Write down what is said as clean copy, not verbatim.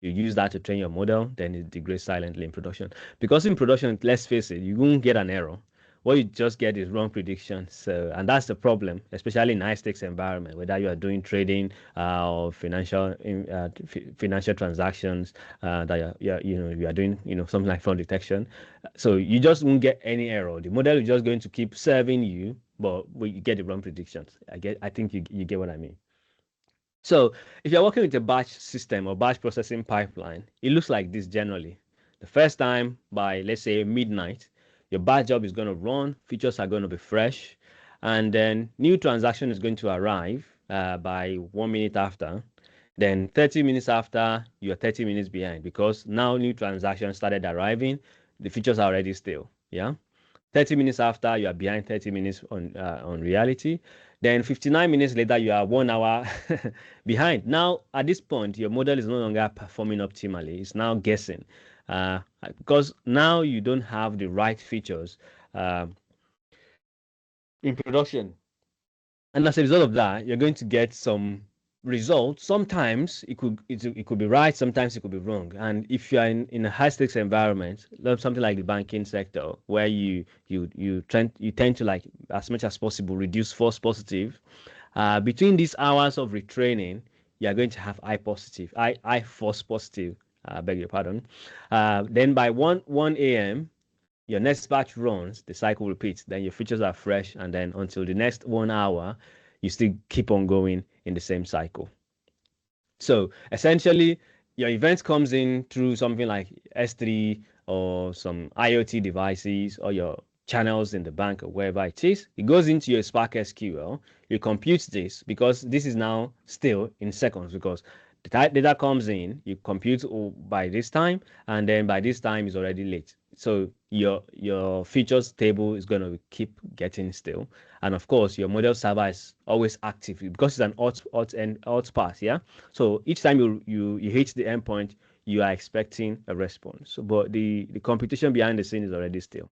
You use that to train your model, then it degrades silently in production. Because in production, let's face it, you won't get an error. What you just get is wrong predictions. So, and that's the problem, especially in high stakes environment, whether you are doing trading or financial transactions that you are doing, something like fraud detection. So you just won't get any error. The model is just going to keep serving you, but you get the wrong predictions. I think you get what I mean. So if you're working with a batch system or batch processing pipeline, it looks like this generally. The first time by, let's say, midnight, your batch job is going to run, features are going to be fresh, and then new transaction is going to arrive by 1 minute after. Then 30 minutes after, you're 30 minutes behind because now new transactions started arriving. The features are already stale. Yeah. 30 minutes after, you are behind 30 minutes on reality. Then 59 minutes later, you are 1 hour behind. Now, at this point, your model is no longer performing optimally. It's now guessing because now you don't have the right features in production. And as a result of that, you're going to get some results. Sometimes it could be right, sometimes it could be wrong. And if you're in a high stakes environment, something like the banking sector, where you tend to, like, as much as possible, reduce false positive. Between these hours of retraining, you are going to have high false positive. Beg your pardon. Then by 1 a.m. your next batch runs, the cycle repeats, then your features are fresh, and then until the next 1 hour, you still keep on going in the same cycle. So essentially, your event comes in through something like S3 or some IoT devices or your channels in the bank or wherever it is. It goes into your Spark SQL. You compute this because this is now still in seconds because the data comes in, you compute by this time, and then by this time is already late. So your features table is going to keep getting still, and of course your model server is always active because it's an alt pass. Yeah. So each time you hit the endpoint, you are expecting a response. So, but the computation behind the scene is already still.